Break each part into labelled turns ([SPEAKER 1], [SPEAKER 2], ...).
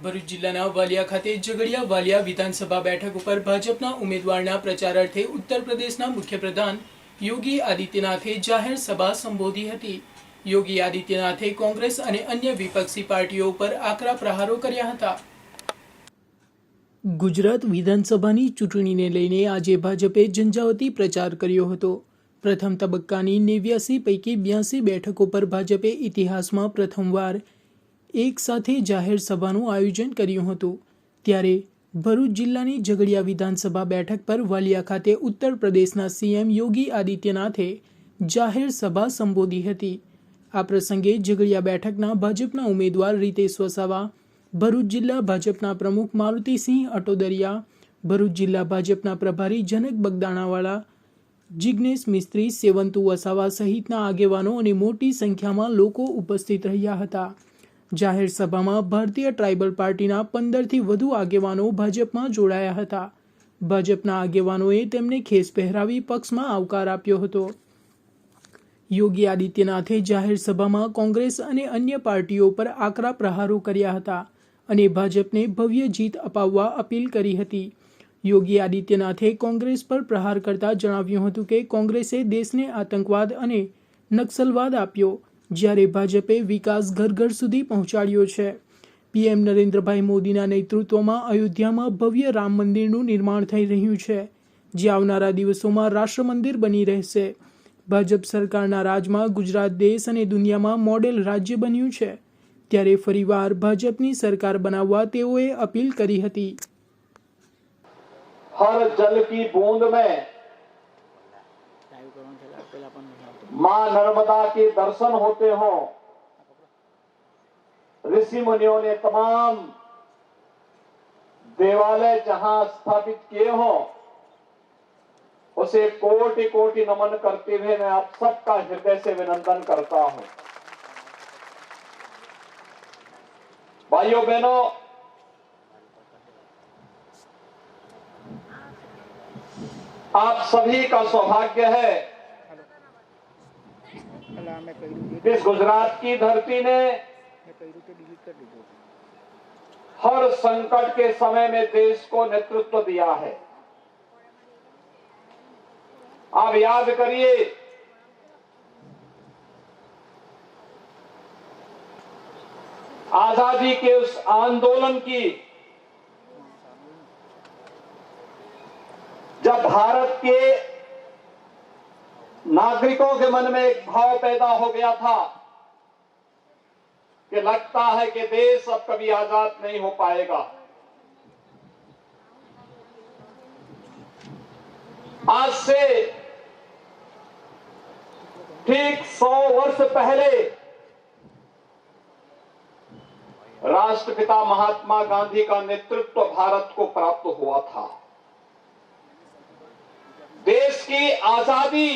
[SPEAKER 1] ભરૂચ જિલ્લાના વાલિયા ખાતે ઝઘડિયા વાલિયા વિધાનસભા બેઠક ઉપર ભાજપના ઉમેદવારના પ્રચાર અર્થે ઉત્તર પ્રદેશના મુખ્યપ્રધાન યોગી આદિત્યનાથે જાહેર સભા સંબોધી હતી। યોગી આદિત્યનાથે કોંગ્રેસ અને અન્ય વિપક્ષી પાર્ટીઓ પર આકરા પ્રહારો કર્યા હતા। ગુજરાત વિધાનસભાની ચૂંટણીને લઈને આજે ભાજપે ઝંઝાવતી પ્રચાર કર્યો હતો। પ્રથમ તબક્કાની 89 પૈકી 82 બેઠકો પર ભાજપે ઇતિહાસમાં પ્રથમવાર એક સાથે જાહેર સભાનું આયોજન કર્યું હતું। ત્યારે ભરૂચ જિલ્લાની ઝઘડિયા વિધાનસભા બેઠક પર વાલિયા ખાતે ઉત્તર પ્રદેશના સીએમ યોગી આદિત્યનાથે જાહેર સભા સંબોધી હતી। આ પ્રસંગે ઝઘડિયા બેઠકના ભાજપના ઉમેદવાર રીતેશ વસાવા, ભરૂચ જિલ્લા ભાજપના પ્રમુખ મારુતિસિંહ અટોદરિયા, ભરૂચ જિલ્લા ભાજપના પ્રભારી જનક બગદાણાવાળા, જિગ્નેશ મિસ્ત્રી, સેવંતુ વસાવા સહિતના આગેવાનો અને મોટી સંખ્યામાં લોકો ઉપસ્થિત રહ્યા હતા। જાહેર સભામાં ભારતીય ટ્રાઇબલ પાર્ટીના 15થી વધુ આગેવાનો ભાજપમાં જોડાયા હતા। ભાજપના આગેવાનોએ તેમને ખેસ પહેરાવી પક્ષમાં આવકાર આપ્યો હતો। યોગી આદિત્યનાથે જાહેર સભામાં કોંગ્રેસ અને અન્ય પાર્ટીઓ પર આકરા પ્રહારો કર્યા હતા અને ભાજપને ભવ્ય જીત અપાવવા અપીલ કરી હતી। યોગી આદિત્યનાથે કોંગ્રેસ પર પ્રહાર કરતા જણાવ્યું હતું કે કોંગ્રેસે દેશને આતંકવાદ અને નક્સલવાદ આપ્યો, જ્યારે ભાજપે વિકાસ ઘર ઘર સુધી પહોંચાડ્યો છે। પીએમ નરેન્દ્રભાઈ મોદીના નેતૃત્વમાં અયોધ્યામાં ભવ્ય રામ મંદિરનું નિર્માણ થઈ રહ્યું છે, જે આવનારા દિવસોમાં રાષ્ટ્ર મંદિર બની રહેશે। ભાજપ સરકારના રાજમાં ગુજરાત દેશ અને દુનિયામાં મોડેલ રાજ્ય બન્યું છે, ત્યારે ફરીવાર ભાજપની સરકાર બનાવવા તેઓએ અપીલ કરી હતી।
[SPEAKER 2] हर जल की बूंद में मां नर्मदा के दर्शन होते हो। ऋषि मुनियों ने तमाम देवालय जहां स्थापित किए हो, उसे कोटि कोटि नमन करते हुए मैं आप सबका हृदय से अभिनंदन करता हूं। भाइयों बहनों, आप सभी का सौभाग्य है इस गुजरात की धरती ने हर संकट के समय में देश को नेतृत्व दिया है। आप याद करिए, आजादी के उस आंदोलन की जब भारत के नागरिकों के मन में एक भाव पैदा हो गया था कि लगता है कि देश अब कभी आजाद नहीं हो पाएगा। आज से ठीक 100 वर्ष पहले राष्ट्रपिता महात्मा गांधी का नेतृत्व भारत को प्राप्त हुआ था। देश की आजादी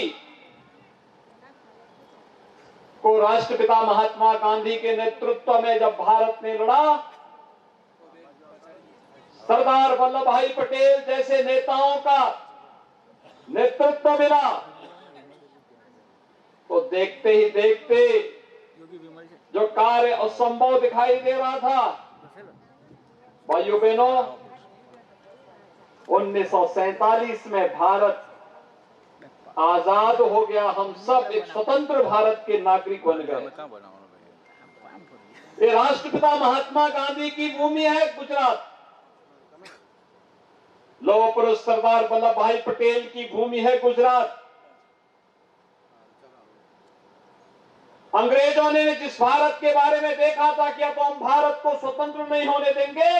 [SPEAKER 2] को राष्ट्रपिता महात्मा गांधी के नेतृत्व में जब भारत ने लड़ा, सरदार वल्लभ भाई पटेल जैसे नेताओं का नेतृत्व मिला, तो देखते ही देखते जो कार्य असंभव दिखाई दे रहा था, भाइयों बहनों, 1947 में भारत आजाद हो गया। हम सब एक स्वतंत्र भारत के नागरिक बन गए। ये राष्ट्रपिता महात्मा गांधी की भूमि है गुजरात। लौह पुरुष सरदार वल्लभ भाई पटेल की भूमि है गुजरात। अंग्रेजों ने जिस भारत के बारे में देखा था कि अब हम भारत को स्वतंत्र नहीं होने देंगे,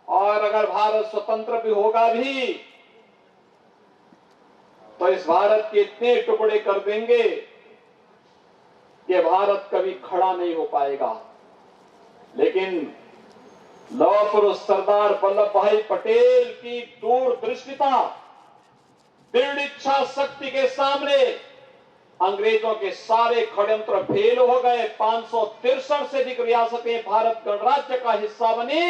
[SPEAKER 2] और अगर भारत स्वतंत्र भी होगा भी तो इस भारत के इतने टुकड़े कर देंगे कि भारत कभी खड़ा नहीं हो पाएगा। लेकिन लौह पुरुष सरदार वल्लभ भाई पटेल की दूरदृष्टिता, दृढ़ इच्छा शक्ति के सामने अंग्रेजों के सारे षड्यंत्र फेल हो गए। 563 से अधिक रियासतें भारत गणराज्य का हिस्सा बनी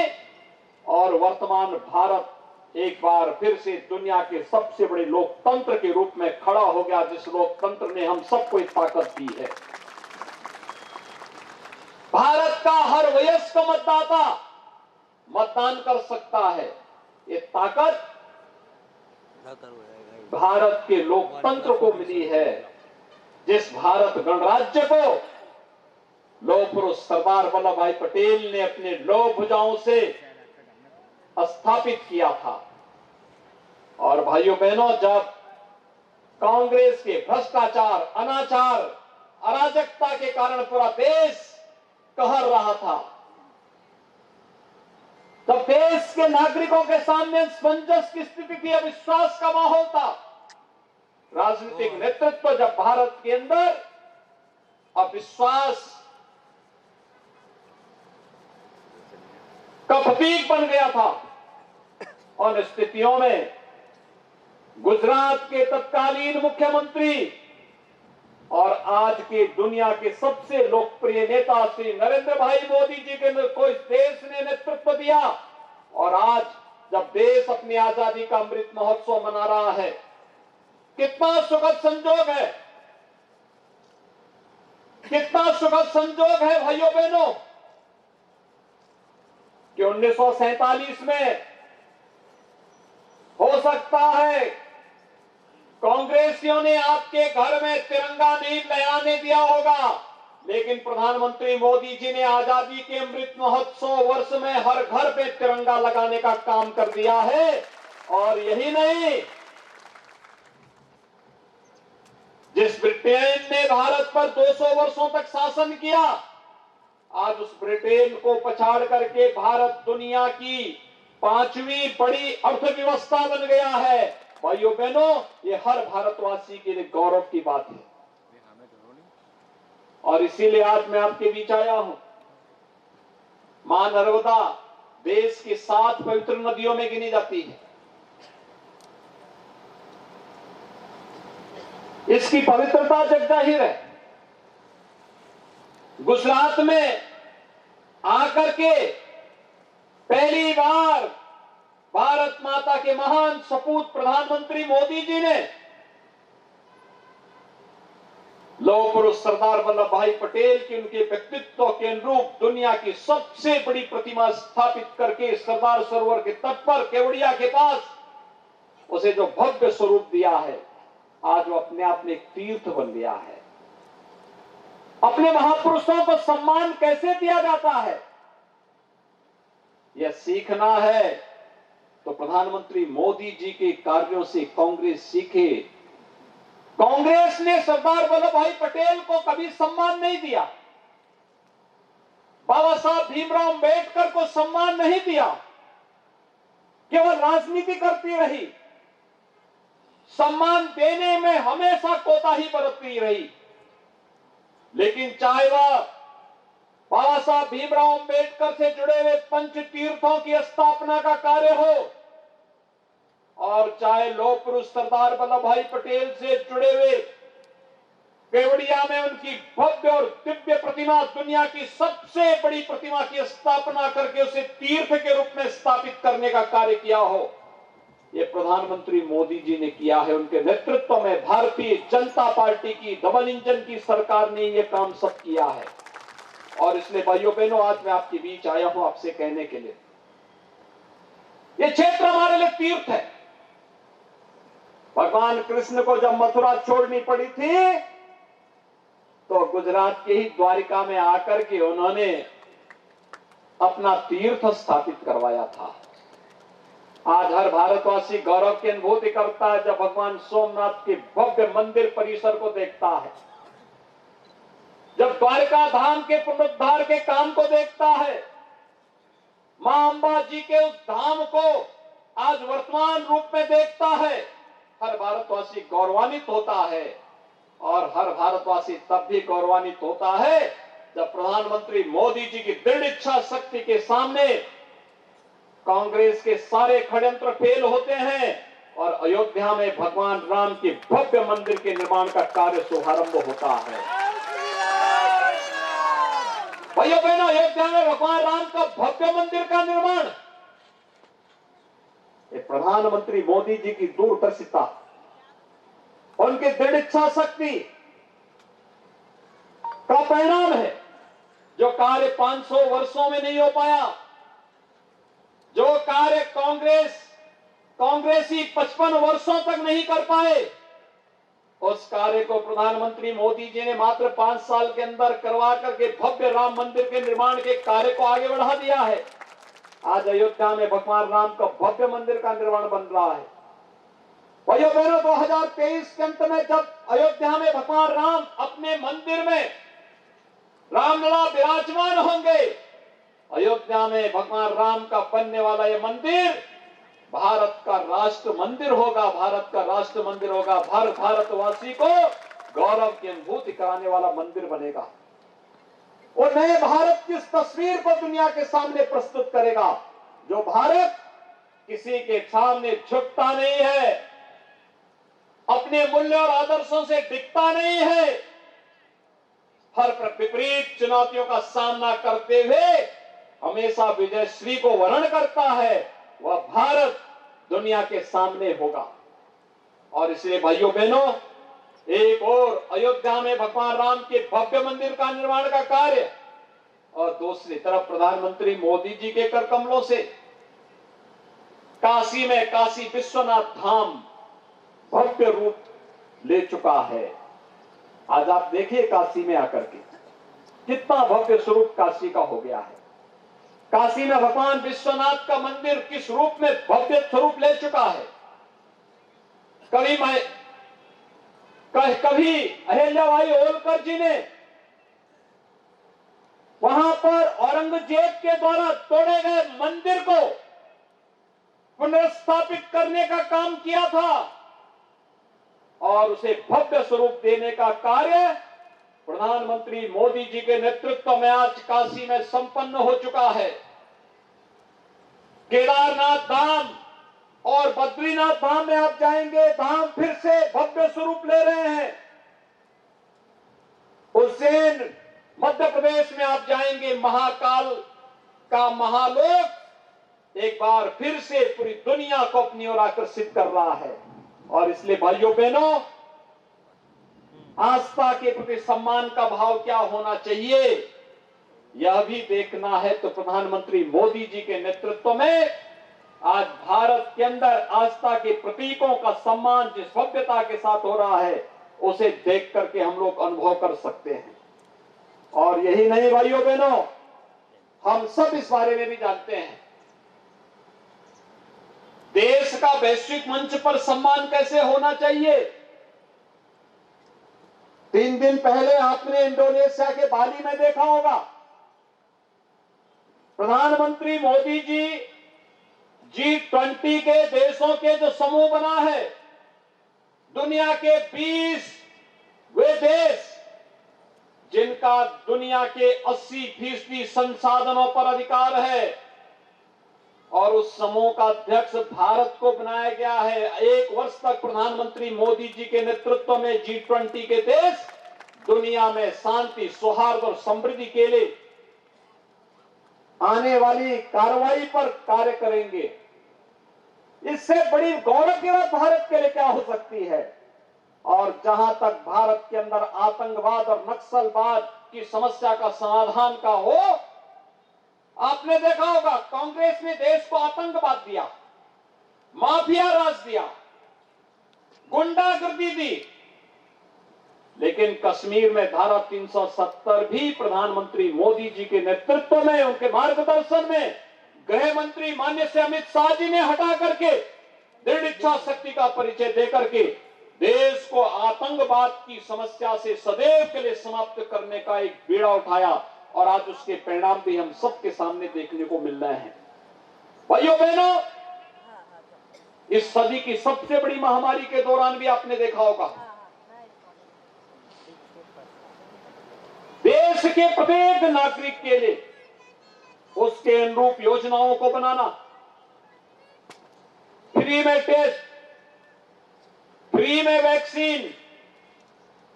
[SPEAKER 2] और वर्तमान भारत एक बार फिर से दुनिया के सबसे बड़े लोकतंत्र के रूप में खड़ा हो गया, जिस लोकतंत्र ने हम सबको एक ताकत दी है। भारत का हर वयस्क मतदाता मतदान कर सकता है। ये ताकत भारत के लोकतंत्र को मिली है, जिस भारत गणराज्य को लौह पुरुष सरदार वल्लभ भाई पटेल ने अपने लौह भुजाओं से स्थापित किया था। और भाइयों बहनों, जब कांग्रेस के भ्रष्टाचार, अनाचार, अराजकता के कारण पूरा देश कहर रहा था, तब देश के नागरिकों के सामने असमंजस की स्थिति थी, अविश्वास का माहौल था। राजनीतिक नेतृत्व जब भारत के अंदर अविश्वास का प्रतीक बन गया था, उन स्थितियों में गुजरात के तत्कालीन मुख्यमंत्री और आज के दुनिया के सबसे लोकप्रिय नेता श्री नरेंद्र भाई मोदी जी के को इस देश ने नेतृत्व दिया। और आज जब देश अपनी आजादी का अमृत महोत्सव मना रहा है, कितना सुखद संजोग है, कितना सुखद संजोग है भाइयों बहनों, कि 1947 में हो सकता है कांग्रेसियों ने आपके घर में तिरंगा नहीं लहराने दिया होगा, लेकिन प्रधानमंत्री मोदी जी ने आजादी के अमृत महोत्सव वर्ष में हर घर पे तिरंगा लगाने का काम कर दिया है। और यही नहीं, जिस ब्रिटेन ने भारत पर 200 वर्षों तक शासन किया, आज उस ब्रिटेन को पछाड़ करके भारत दुनिया की 5वीं बड़ी अर्थव्यवस्था बन गया है। भाइयों बहनों, ये हर भारतवासी के लिए गौरव की बात है। और इसीलिए आज मैं आपके बीच आया हूं। मां नर्मदा देश की 7 पवित्र नदियों में गिनी जाती है। इसकी पवित्रता जग जाहिर है। गुजरात में आकर के पहली बार भारत माता के महान सपूत प्रधानमंत्री मोदी जी ने लौह पुरुष सरदार वल्लभ भाई पटेल की उनके व्यक्तित्व के अनुरूप दुनिया की सबसे बड़ी प्रतिमा स्थापित करके सरदार सरोवर के तट पर केवड़िया के पास उसे जो भव्य स्वरूप दिया है, आज वो अपने आप में एक तीर्थ बन गया है। अपने महापुरुषों को सम्मान कैसे दिया जाता है, यह सीखना है तो प्रधानमंत्री मोदी जी के कार्यों से कांग्रेस सीखे। कांग्रेस ने सरदार वल्लभ भाई पटेल को कभी सम्मान नहीं दिया, बाबा साहब भीमराव अंबेडकर को सम्मान नहीं दिया, केवल राजनीति करती रही, सम्मान देने में हमेशा कोताही बरतती रही। लेकिन चाहे वह बाबा साहब भीमराव अंबेडकर से जुड़े हुए पंच तीर्थों की स्थापना का कार्य हो, और चाहे लौह पुरुष सरदार वल्लभ भाई पटेल से जुड़े हुए केवड़िया में उनकी भव्य और दिव्य प्रतिमा, दुनिया की सबसे बड़ी प्रतिमा की स्थापना करके उसे तीर्थ के रूप में स्थापित करने का कार्य किया हो, ये प्रधानमंत्री मोदी जी ने किया है। उनके नेतृत्व में भारतीय जनता पार्टी की डबल इंजन की सरकार ने यह काम सब किया है। और इसलिए भाइयों बहनों, आज मैं आपके बीच आया हूं आपसे कहने के लिए, ये क्षेत्र हमारे लिए तीर्थ है। भगवान कृष्ण को जब मथुरा छोड़नी पड़ी थी, तो गुजरात के ही द्वारिका में आकर के उन्होंने अपना तीर्थ स्थापित करवाया था। आज हर भारतवासी गौरव की अनुभूति करता है जब भगवान सोमनाथ के भव्य मंदिर परिसर को देखता है, जब द्वारिका धाम के पुनरुद्धार के काम को देखता है, मां अंबा जी के उस धाम को आज वर्तमान रूप में देखता है, हर भारतवासी गौरवान्वित होता है। और हर भारतवासी तब भी गौरवान्वित होता है जब प्रधानमंत्री मोदी जी की दृढ़ इच्छा शक्ति के सामने कांग्रेस के सारे षड्यंत्र फेल होते हैं और अयोध्या में भगवान राम के भव्य मंदिर के निर्माण का कार्य शुभारंभ होता है। भाइयों बहनों, अयोध्या में भगवान राम का भव्य मंदिर का निर्माण ये प्रधानमंत्री मोदी जी की दूरदर्शिता, उनकी दृढ़ इच्छा शक्ति का परिणाम है, जो कार्य 500 वर्षों में नहीं हो पाया, जो कार्य कांग्रेसी 55 वर्षों तक नहीं कर पाए, उस कार्य को प्रधानमंत्री मोदी जी ने मात्र 5 साल के अंदर करवा करके भव्य राम मंदिर के निर्माण के कार्य को आगे बढ़ा दिया है। आज अयोध्या में भगवान राम का भव्य मंदिर का निर्माण बन रहा है। भाइयों बहनों, 2023 के अंत में जब अयोध्या में भगवान राम अपने मंदिर में रामलला विराजमान होंगे, अयोध्या में भगवान राम का बनने वाला यह मंदिर भारत का राष्ट्र मंदिर होगा। भारत का राष्ट्र मंदिर होगा। भारतवासी को गौरव की अनुभूति कराने वाला मंदिर बनेगा और नए भारत की इस तस्वीर को दुनिया के सामने प्रस्तुत करेगा, जो भारत किसी के सामने झुकता नहीं है, अपने मूल्य और आदर्शों से डिगता नहीं है, हर विपरीत चुनौतियों का सामना करते हुए हमेशा विजयश्री को वर्ण करता है, वह भारत दुनिया के सामने होगा। और इसलिए भाइयों बहनों, एक और अयोध्या में भगवान राम के भव्य मंदिर का निर्माण का कार्य और दूसरी तरफ प्रधानमंत्री मोदी जी के कर कमलों से काशी में काशी विश्वनाथ धाम भव्य रूप ले चुका है। आज आप देखिए काशी में आकर के कितना भव्य स्वरूप काशी का हो गया है। काशी में भगवान विश्वनाथ का मंदिर किस रूप में भव्य स्वरूप ले चुका है। कभी अहिल्याबाई होलकर जी ने वहां पर औरंगजेब के द्वारा तोड़े गए मंदिर को पुनर्स्थापित करने का काम किया था और उसे भव्य स्वरूप देने का कार्य प्रधानमंत्री मोदी जी के नेतृत्व में आज काशी में संपन्न हो चुका है। केदारनाथ धाम और बद्रीनाथ धाम में आप जाएंगे, धाम फिर से भव्य स्वरूप ले रहे हैं। उज्जैन मध्य प्रदेश में आप जाएंगे, महाकाल का महालोक एक बार फिर से पूरी दुनिया को अपनी ओर आकर्षित कर रहा है। और इसलिए भाइयों बहनों, आस्था के प्रति सम्मान का भाव क्या होना चाहिए, यह भी देखना है तो प्रधानमंत्री मोदी जी के नेतृत्व में आज भारत के अंदर आस्था के प्रतीकों का सम्मान जिस भव्यता के साथ हो रहा है, उसे देख करके हम लोग अनुभव कर सकते हैं। और यही नहीं भाइयों बहनों, हम सब इस बारे में भी जानते हैं, देश का वैश्विक मंच पर सम्मान कैसे होना चाहिए। 3 दिन पहले आपने इंडोनेशिया के बाली में देखा होगा, प्रधानमंत्री मोदी जी G20 के देशों के जो समूह बना है, दुनिया के 20 वे देश जिनका दुनिया के 80% संसाधनों पर अधिकार है और उस समूह का अध्यक्ष भारत को बनाया गया है। 1 वर्ष तक प्रधानमंत्री मोदी जी के नेतृत्व में G20 के देश दुनिया में शांति, सौहार्द और समृद्धि के लिए आने वाली कार्रवाई पर कार्य करेंगे। इससे बड़ी गौरव की बात भारत के लिए क्या हो सकती है। और जहां तक भारत के अंदर आतंकवाद और नक्सलवाद की समस्या का समाधान का हो, आपने देखा होगा कांग्रेस ने देश को आतंकवाद दिया, माफिया राज दिया, गुंडागर्दी दी, लेकिन कश्मीर में धारा 370 भी प्रधानमंत्री मोदी जी के नेतृत्व में, उनके मार्गदर्शन में गृह मंत्री माननीय से अमित शाह जी ने हटा करके दृढ़ इच्छा शक्ति का परिचय देकर के देश को आतंकवाद की समस्या से सदैव के लिए समाप्त करने का एक बीड़ा उठाया और आज उसके परिणाम भी हम सबके सामने देखने को मिल रहे हैं। भाइयों बहनों, इस सदी की सबसे बड़ी महामारी के दौरान भी आपने देखा होगा, देश के प्रत्येक नागरिक के लिए उसके अनुरूप योजनाओं को बनाना, फ्री में टेस्ट, फ्री में वैक्सीन,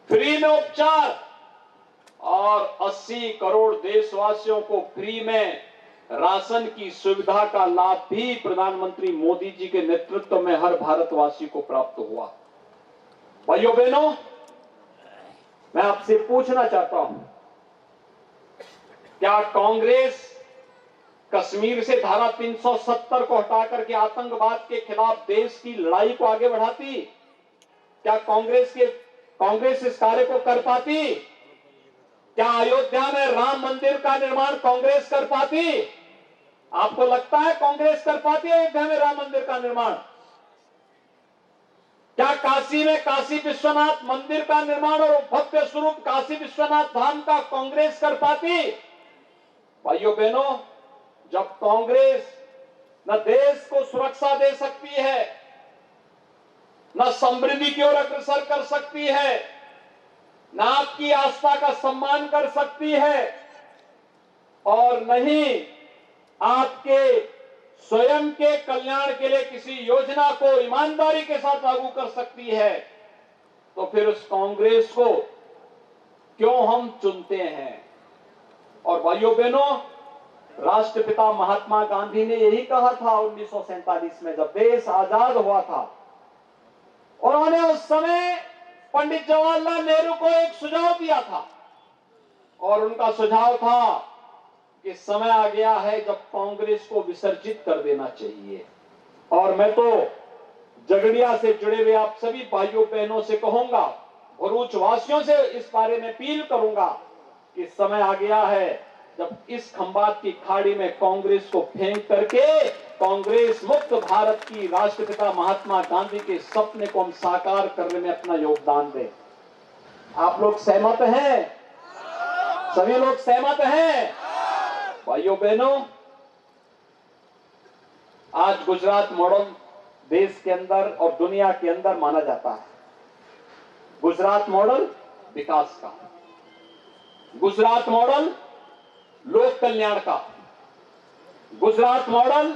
[SPEAKER 2] फ्री में उपचार और 80 करोड़ देशवासियों को फ्री में राशन की सुविधा का लाभ भी प्रधानमंत्री मोदी जी के नेतृत्व में हर भारतवासी को प्राप्त हुआ। भाइयों बहनों, मैं आपसे पूछना चाहता हूं, क्या कांग्रेस कश्मीर से धारा 370 को हटा करके आतंकवाद के खिलाफ देश की लड़ाई को आगे बढ़ाती? क्या कांग्रेस इस कार्य को कर पाती? क्या अयोध्या में राम मंदिर का निर्माण कांग्रेस कर पाती? आपको लगता है कांग्रेस कर पाती है अयोध्या में राम मंदिर का निर्माण? क्या काशी में काशी विश्वनाथ मंदिर का निर्माण और भव्य स्वरूप काशी विश्वनाथ धाम का कांग्रेस कर पाती? भाइयों बहनों, जब कांग्रेस न देश को सुरक्षा दे सकती है, न समृद्धि की ओर अग्रसर कर सकती है, न आपकी आस्था का सम्मान कर सकती है, और न ही आपके स्वयं के कल्याण के लिए किसी योजना को ईमानदारी के साथ लागू कर सकती है, तो फिर उस कांग्रेस को क्यों हम चुनते हैं? और भाइयों बहनों, राष्ट्रपिता महात्मा गांधी ने यही कहा था 1947 में जब देश आजाद हुआ था। उन्होंने उस समय पंडित जवाहरलाल नेहरू को एक सुझाव दिया था, और उनका सुझाव था कि समय आ गया है जब कांग्रेस को विसर्जित कर देना चाहिए। और मैं तो झगड़िया से जुड़े हुए आप सभी भाइयों बहनों से कहूंगा, भरूच वासियों से इस बारे में अपील करूंगा कि समय आ गया है जब इस खंबात की खाड़ी में कांग्रेस को फेंक करके कांग्रेस मुक्त भारत की राष्ट्रपिता महात्मा गांधी के सपने को हम साकार करने में अपना योगदान दें। आप लोग सहमत हैं? सभी लोग सहमत हैं? भाइयों बहनों, आज गुजरात मॉडल देश के अंदर और दुनिया के अंदर माना जाता है। गुजरात मॉडल विकास का, गुजरात मॉडल लोक कल्याण का, गुजरात मॉडल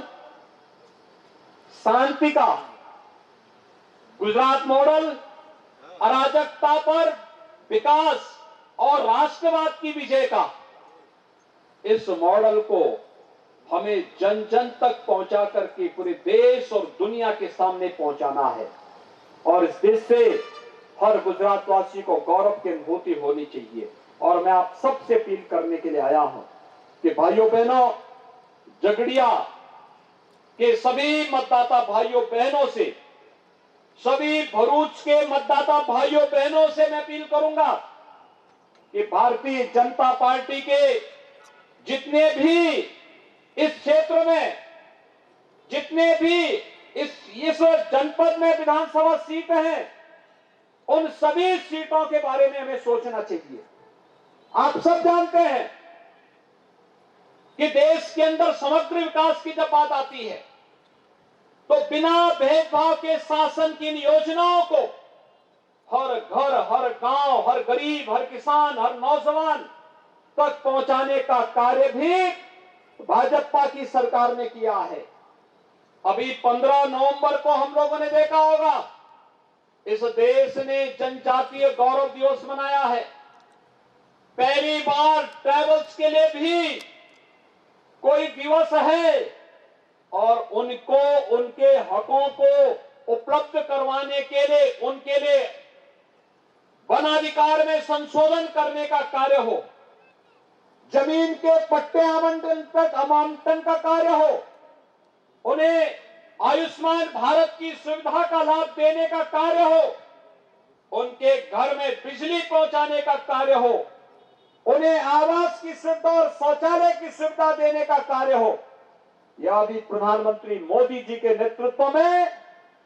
[SPEAKER 2] शांति का, गुजरात मॉडल अराजकता पर विकास और राष्ट्रवाद की विजय का। इस मॉडल को हमें जन जन तक पहुंचा करके पूरे देश और दुनिया के सामने पहुंचाना है, और इस देश से हर गुजरातवासी को गौरव की अनुभूति होनी चाहिए। और मैं आप सबसे अपील करने के लिए आया हूं कि भाइयों बहनों, झगड़िया के सभी मतदाता भाइयों बहनों से, सभी भरूच के मतदाता भाइयों बहनों से मैं अपील करूंगा कि भारतीय जनता पार्टी के जितने भी इस क्षेत्र में, जितने भी इस जनपद में विधानसभा सीट हैं, उन सभी सीटों के बारे में हमें सोचना चाहिए। आप सब जानते हैं कि देश के अंदर समग्र विकास की जब बात आती है तो बिना भेदभाव के शासन की इन योजनाओं को हर घर, हर गांव, हर गरीब, हर किसान, हर नौजवान तक पहुंचाने का कार्य भी भाजपा की सरकार ने किया है। अभी 15 नवंबर को हम लोगों ने देखा होगा, इस देश ने जनजातीय गौरव दिवस मनाया है। पहली बार ट्राइबल्स के लिए भी कोई दिवस है, और उनको उनके हकों को उपलब्ध करवाने के लिए, उनके लिए वन अधिकार में संशोधन करने का कार्य हो, जमीन के पट्टे आवंटन का कार्य हो, उन्हें आयुष्मान भारत की सुविधा का लाभ देने का कार्य हो, उनके घर में बिजली पहुंचाने का कार्य हो, उन्हें आवास की सुविधा और शौचालय की सुविधा देने का कार्य हो। यह भी प्रधानमंत्री मोदी जी के नेतृत्व में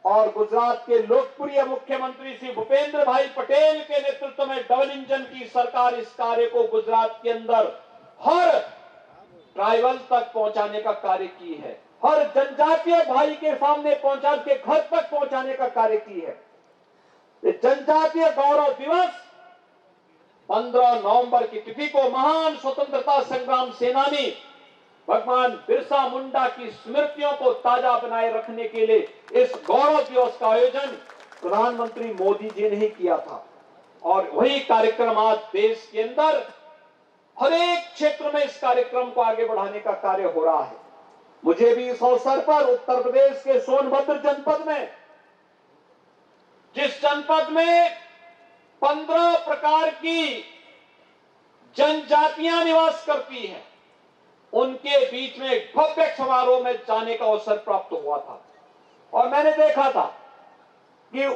[SPEAKER 2] और गुजरात के लोकप्रिय मुख्यमंत्री श्री भूपेंद्र भाई पटेल के नेतृत्व में डबल इंजन की सरकार इस कार्य को गुजरात के अंदर हर ट्राइबल तक पहुंचाने का कार्य की है, हर जनजातीय भाई के सामने पहुंचा के घर तक पहुंचाने का कार्य की है। ये जनजातीय गौरव दिवस 15 नवंबर की तिथि को महान स्वतंत्रता संग्राम सेनानी भगवान बिरसा मुंडा की स्मृतियों को ताजा बनाए रखने के लिए इस गौरव दिवस का आयोजन प्रधानमंत्री मोदी जी ने ही किया था, और वही कार्यक्रम आज देश के अंदर हर एक क्षेत्र में इस कार्यक्रम को आगे बढ़ाने का कार्य हो रहा है। मुझे भी इस अवसर पर उत्तर प्रदेश के सोनभद्र जनपद में, जिस जनपद में 15 प्रकार की जनजातियां निवास करती हैं, उनके बीच में एक भव्य समारोह में जाने का अवसर प्राप्त हुआ था और मैंने देखा था कि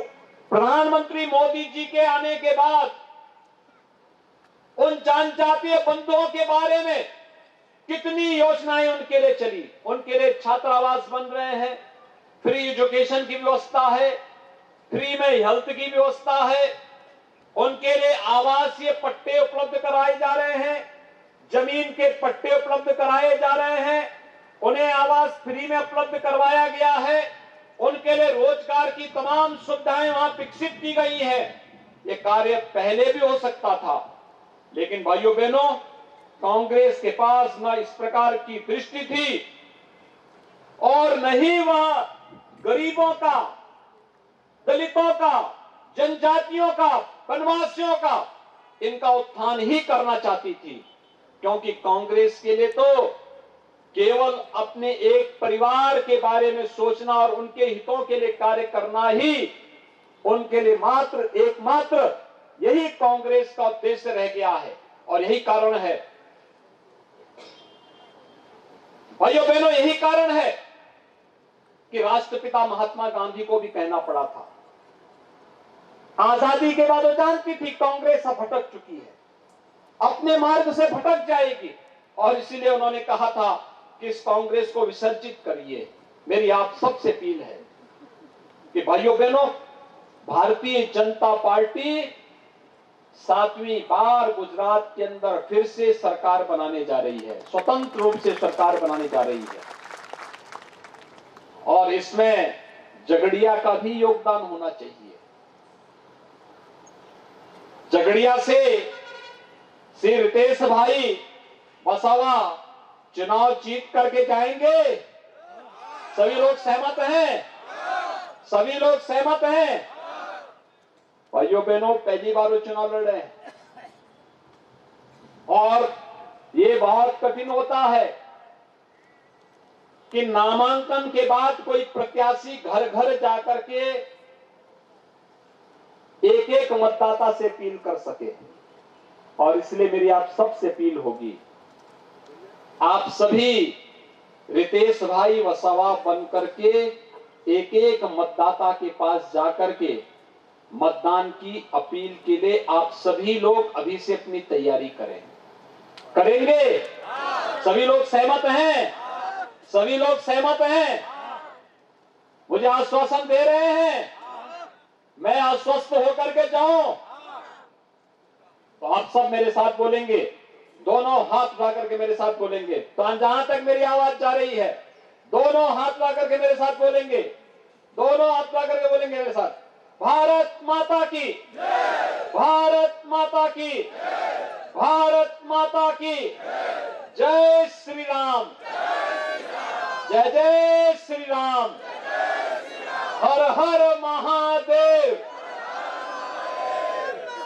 [SPEAKER 2] प्रधानमंत्री मोदी जी के आने के बाद उन जनजातीय बंधुओं के बारे में कितनी योजनाएं उनके लिए चली। उनके लिए छात्रावास बन रहे हैं, फ्री एजुकेशन की व्यवस्था है, फ्री में हेल्थ की व्यवस्था है, उनके लिए आवासीय पट्टे उपलब्ध कराए जा रहे हैं, जमीन के पट्टे उपलब्ध कराए जा रहे हैं, उन्हें आवास फ्री में उपलब्ध करवाया गया है, उनके लिए रोजगार की तमाम सुविधाएं वहां विकसित की गई है। ये कार्य पहले भी हो सकता था, लेकिन भाइयों बहनों, कांग्रेस के पास न इस प्रकार की दृष्टि थी और न ही वह गरीबों का, दलितों का, जनजातियों का, वनवासियों का इनका उत्थान ही करना चाहती थी, क्योंकि कांग्रेस के लिए तो केवल अपने एक परिवार के बारे में सोचना और उनके हितों के लिए कार्य करना ही उनके लिए एकमात्र यही कांग्रेस का उद्देश्य रह गया है। और यही कारण है भाइयों बहनों, यही कारण है कि राष्ट्रपिता महात्मा गांधी को भी कहना पड़ा था, आजादी के बाद वो जानती थी कांग्रेस अब भटक चुकी है, अपने मार्ग से भटक जाएगी, और इसीलिए उन्होंने कहा था कि इस कांग्रेस को विसर्जित करिए। मेरी आप सबसे अपील है कि भाइयों बहनों, भारतीय जनता पार्टी 7वीं बार गुजरात के अंदर फिर से सरकार बनाने जा रही है, स्वतंत्र रूप से सरकार बनाने जा रही है, और इसमें झगड़िया का भी योगदान होना चाहिए। झगड़िया से श्री रितेश भाई वसावा चुनाव जीत करके जाएंगे। सभी लोग सहमत हैं? सभी लोग सहमत हैं? भाइयों बहनों, पहली बार वो चुनाव लड़ रहे हैं और ये बहुत कठिन होता है कि नामांकन के बाद कोई प्रत्याशी घर घर जाकर के एक एक मतदाता से अपील कर सके, और इसलिए मेरी आप सबसे अपील होगी, आप सभी रितेश भाई वसावा बन करके एक एक मतदाता के पास जाकर के मतदान की अपील के लिए आप सभी लोग अभी से अपनी तैयारी करेंगे? सभी लोग सहमत हैं? सभी लोग सहमत हैं? मुझे आश्वासन दे रहे हैं? मैं आश्वस्त होकर के जाऊं तो आप सब मेरे साथ बोलेंगे, दोनों हाथ उठा करके मेरे साथ बोलेंगे। तो जहां तक मेरी आवाज जा रही है, दोनों हाथ उठा करके मेरे साथ बोलेंगे, दोनों हाथ उठा करके बोलेंगे मेरे साथ, भारत माता की, भारत माता की, भारत माता की, जय श्री राम, जय जय श्री राम, हर हर महा